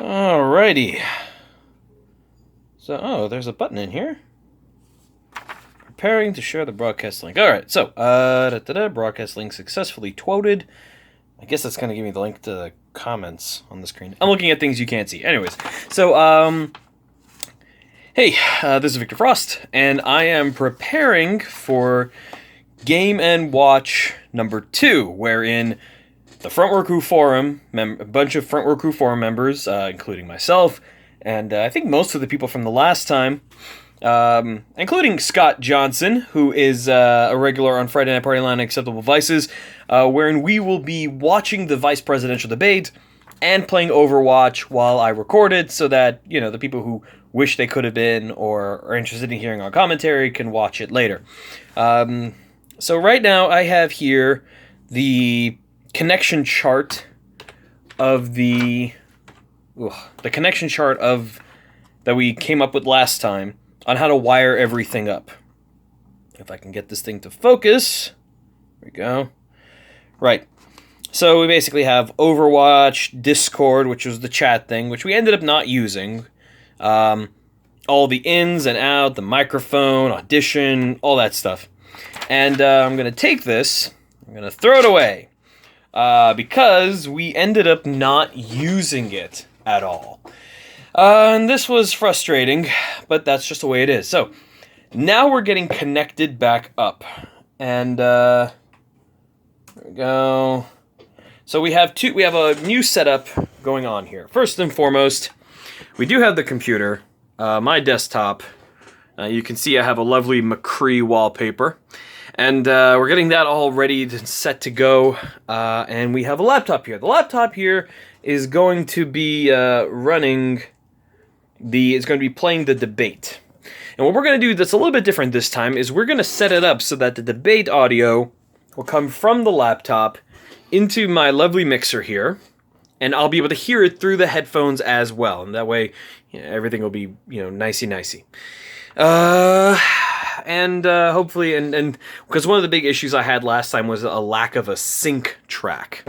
Alrighty. So, there's a button in here. Preparing to share the broadcast link. Alright, so, broadcast link successfully tweeted. I guess that's going to give me the link to the comments on the screen. I'm looking at things you can't see. Anyways, so, hey, this is Victor Frost, and I am preparing for Game & Watch number 2, wherein the Front Row Crew Forum, a bunch of Front Row Crew Forum members, including myself, and I think most of the people from the last time, including Scott Johnson, who is a regular on Friday Night Party Line Acceptable Vices, wherein we will be watching the vice presidential debate and playing Overwatch while I record it, so that, you know, the people who wish they could have been or are interested in hearing our commentary can watch it later. So right now I have here the connection chart of the connection chart of that we came up with last time on how to wire everything up. If I can get this thing to focus. There we go. Right. So we basically have Overwatch, Discord, which was the chat thing, which we ended up not using. All the ins and out, the microphone, Audition, all that stuff. And I'm going to take this, I'm going to throw it away. Because we ended up not using it at all. And this was frustrating, but that's just the way it is. So, now we're getting connected back up. And, there we go. So we have a new setup going on here. First and foremost, we do have the computer, my desktop. You can see I have a lovely McCree wallpaper. And we're getting that all ready and set to go. And we have a laptop here. The laptop here is going to be playing the debate. And what we're going to do that's a little bit different this time is we're going to set it up so that the debate audio will come from the laptop into my lovely mixer here. And I'll be able to hear it through the headphones as well. And that way, everything will be, nicey-nicey. And hopefully, and because one of the big issues I had last time was a lack of a sync track.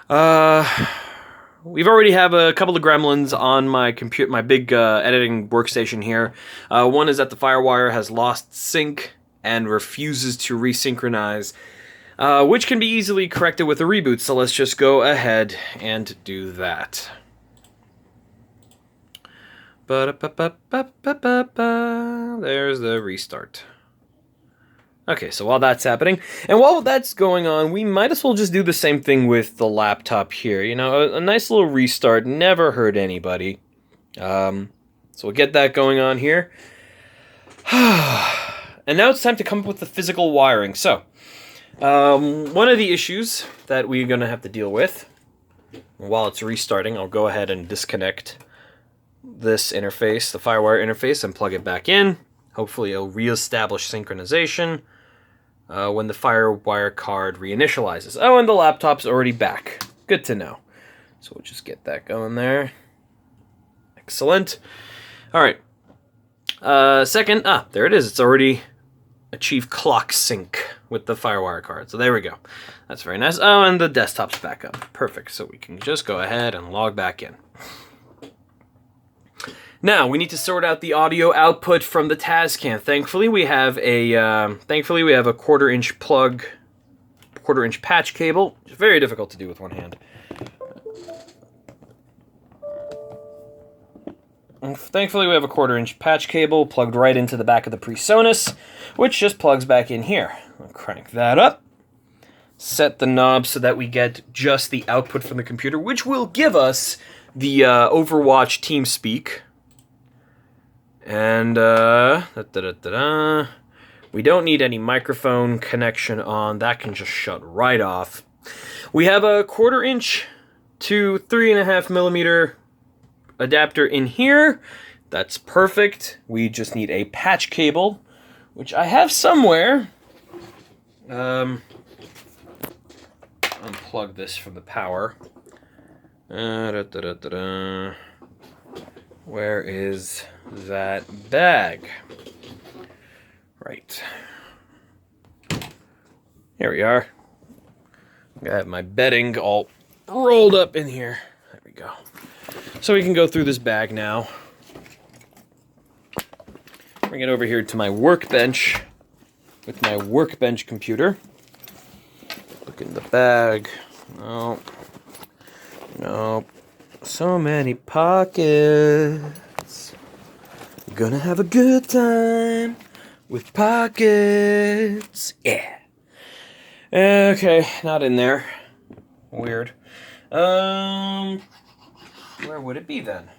We've already have a couple of gremlins on my computer, my big editing workstation here. One is that the FireWire has lost sync and refuses to resynchronize, which can be easily corrected with a reboot. So let's just go ahead and do that. There's the restart. Okay, so while that's happening, and while that's going on, we might as well just do the same thing with the laptop here. A nice little restart never hurt anybody. So we'll get that going on here. And now it's time to come up with the physical wiring. So, one of the issues that we're going to have to deal with, while it's restarting, I'll go ahead and disconnect this interface, the FireWire interface, and plug it back in. Hopefully it'll reestablish synchronization when the FireWire card reinitializes. Oh, and the laptop's already back. Good to know. So we'll just get that going there. Excellent. Alright. Second, there it is. It's already achieved clock sync with the FireWire card. So there we go. That's very nice. Oh, and the desktop's back up. Perfect. So we can just go ahead and log back in. Now, we need to sort out the audio output from the Tascam. Thankfully, we have a quarter-inch patch cable. It's very difficult to do with one hand. And thankfully, we have a quarter-inch patch cable plugged right into the back of the PreSonus, which just plugs back in here. I'll crank that up. Set the knob so that we get just the output from the computer, which will give us the Overwatch TeamSpeak. And, we don't need any microphone connection on. That can just shut right off. We have a 1/4 inch to 3.5 millimeter adapter in here. That's perfect. We just need a patch cable, which I have somewhere. Unplug this from the power. Where is that bag? Right. Here we are. I have my bedding all rolled up in here. There we go. So we can go through this bag now. Bring it over here to my workbench with my workbench computer. Look in the bag. No. Nope. So many pockets. Gonna have a good time with pockets. Yeah. Okay, not in there. Weird. Where would it be then?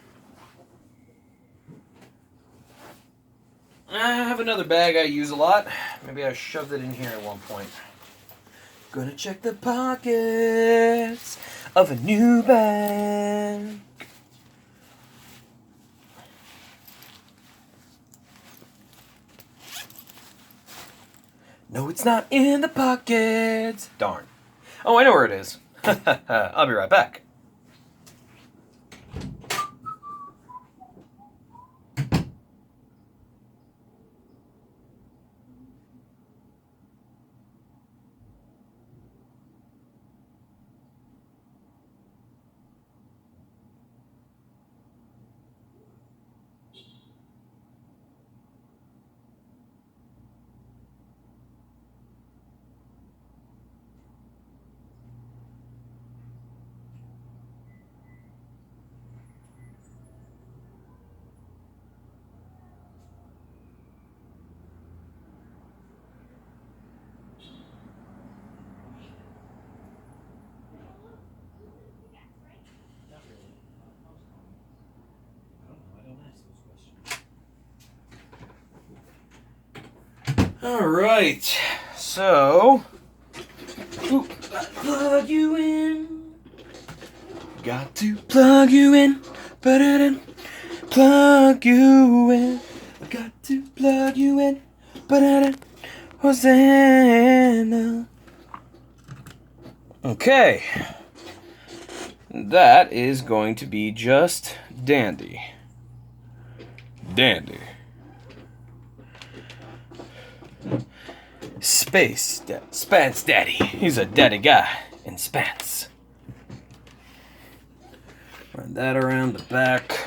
I have another bag I use a lot. Maybe I shoved it in here at one point. Gonna check the pockets of a new bag. No, it's not in the pockets. Darn. Oh, I know where it is. I'll be right back. All right, so, plug you in. Got to plug you in. Ba-da-da. Plug you in. I got to plug you in. Ba-da-da. Hosanna. Okay, that is going to be just dandy. Dandy. Spence Daddy. He's a daddy guy in Spence. Run that around the back.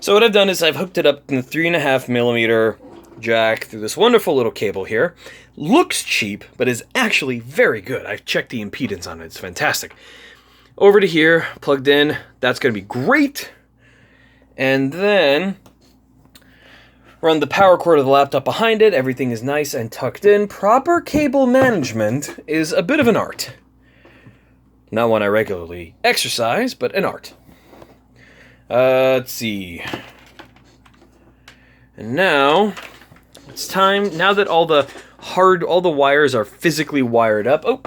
So what I've done is I've hooked it up in the 3.5mm jack through this wonderful little cable here. Looks cheap, but is actually very good. I've checked the impedance on it. It's fantastic. Over to here, plugged in. That's going to be great. And then run the power cord of the laptop behind it. Everything is nice and tucked in. Proper cable management is a bit of an art. Not one I regularly exercise, but an art. Let's see. And now it's time, now that all the wires are physically wired up. Oh,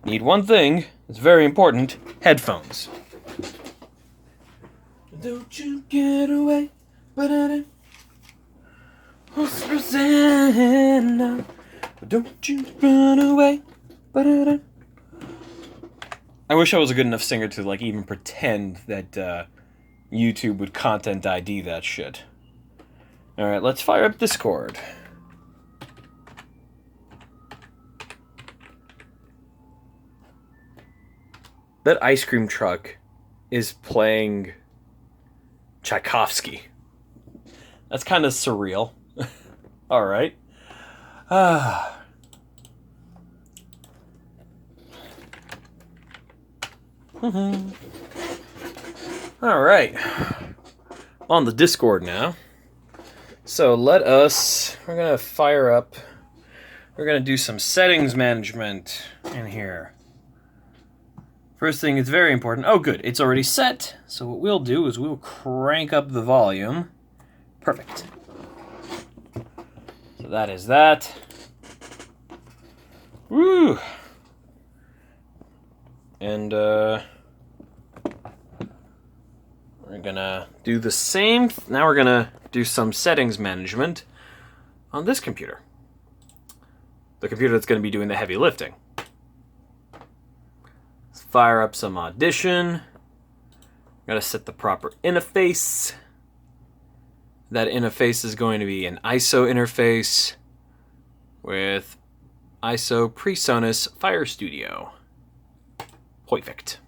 need one thing. It's very important. Headphones. Don't you get away. Ba-da-da. Rosanna, don't you run away. Ba-da-da. I wish I was a good enough singer to like even pretend that YouTube would content ID that shit. Alright, let's fire up Discord. That ice cream truck is playing Tchaikovsky. That's kind of surreal. Alright. Alright. On the Discord now. So we're going to fire up, we're going to do some settings management in here. First thing is very important. Oh, good. It's already set. So what we'll do is we'll crank up the volume. Perfect. So that is that. Woo! And we're gonna do the same. Now we're gonna do some settings management on this computer. The computer that's gonna be doing the heavy lifting. Let's fire up some Audition. Gotta set the proper interface. That interface is going to be an ISO interface with ISO PreSonus Fire Studio. Perfect.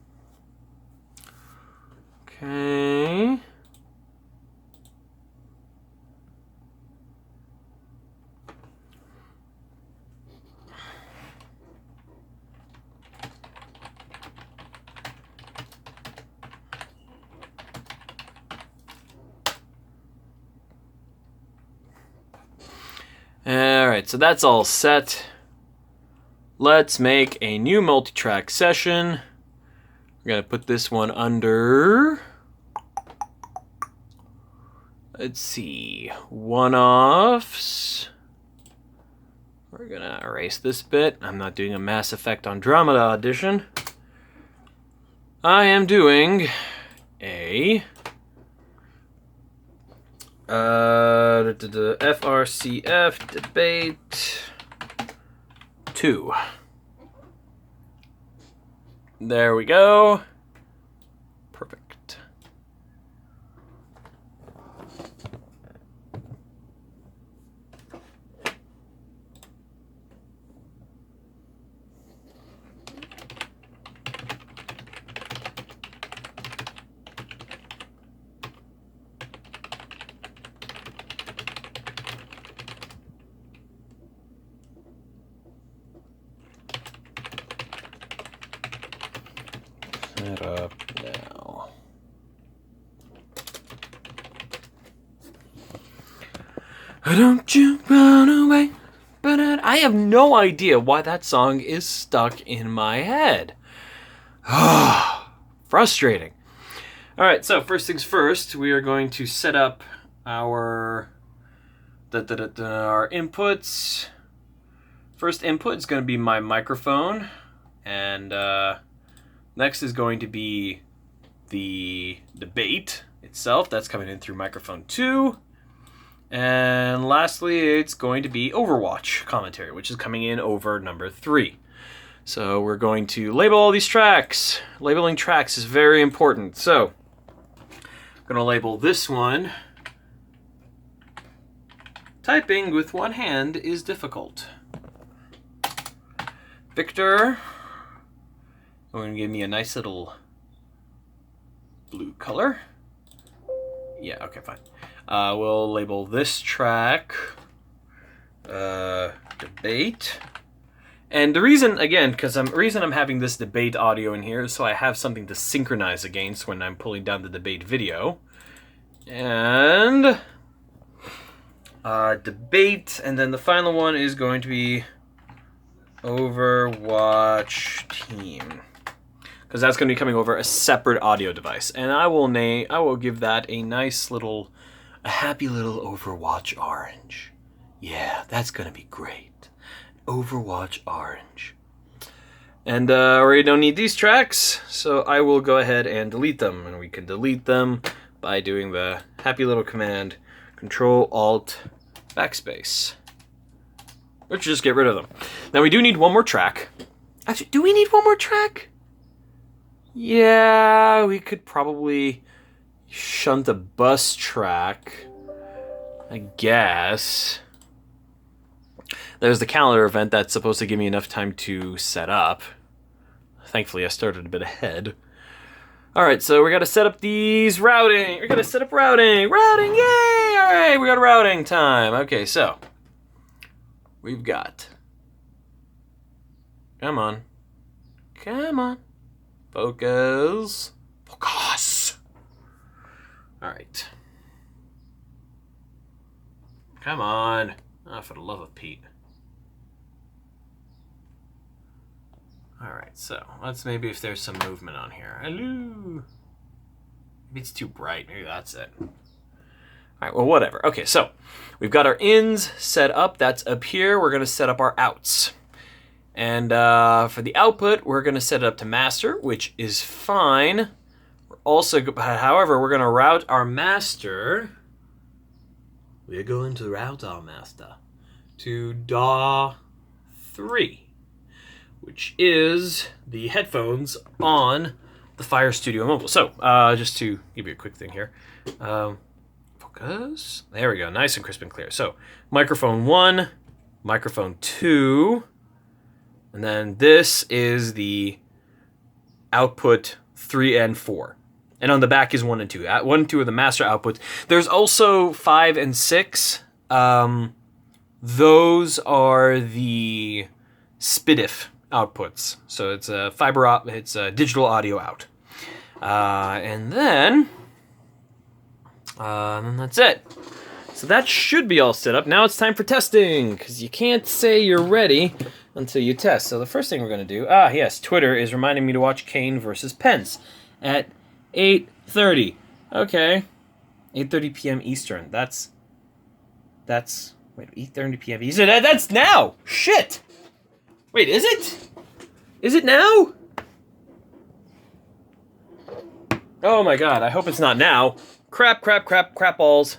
Okay. Alright, so that's all set. Let's make a new multi-track session. We're going to put this one under... Let's see. One-offs. We're going to erase this bit. I'm not doing a Mass Effect Andromeda edition. I am doing a... FRCF debate 2. There we go. Perfect. Set up now. Don't you run away. But I have no idea why that song is stuck in my head. Frustrating. Alright, so first things first, we are going to set up our inputs. First input is going to be my microphone, and next is going to be the debate itself. That's coming in through microphone 2. And lastly, it's going to be Overwatch commentary, which is coming in over number 3. So we're going to label all these tracks. Labeling tracks is very important. So I'm going to label this one. Typing with one hand is difficult. Victor. I'm going to give me a nice little blue color. Yeah, okay, fine. We'll label this track debate. And the reason, again, reason I'm having this debate audio in here is so I have something to synchronize against when I'm pulling down the debate video. And debate, and then the final one is going to be Overwatch Team, because that's going to be coming over a separate audio device, and I will give that a nice little, a happy little Overwatch orange. Yeah, that's going to be great. Overwatch orange. And we already don't need these tracks, so I will go ahead and delete them, and we can delete them by doing the happy little command Control-Alt-Backspace. Let's just get rid of them. Now we do need one more track. Actually, do we need one more track? Yeah, we could probably shunt a bus track, I guess. There's the calendar event that's supposed to give me enough time to set up. Thankfully, I started a bit ahead. Alright, so we gotta set up these routing. We gotta set up routing. Routing, yay! Alright, we got routing time. Okay, so we've got... Come on. Come on. Focus. Focus! Alright. Come on. Oh, for the love of Pete. Alright, so let's maybe if there's some movement on here. Hello! Maybe it's too bright. Maybe that's it. Alright, well, whatever. Okay, so we've got our ins set up. That's up here. We're going to set up our outs. And for the output, we're going to set it up to master, which is fine. We're also, however, we're going to route our master. We're going to route our master to DAW 3. Which is the headphones on the Fire Studio Mobile. So, just to give you a quick thing here. Focus. There we go. Nice and crisp and clear. So, microphone 1, microphone 2, and then this is the output 3 and 4. And on the back is 1 and 2. 1 and 2 are the master outputs. There's also 5 and 6. Those are the SPDIF outputs. So it's a it's a digital audio out. And then that's it. So that should be all set up. Now it's time for testing, because you can't say you're ready until you test. So the first thing we're going to do, yes, Twitter is reminding me to watch Kane versus Pence at 8:30. Okay. 8:30 p.m. Eastern. That's wait, 8:30 p.m. Eastern? That's now! Shit! Wait, is it? Is it now? Oh my god, I hope it's not now. Crap balls.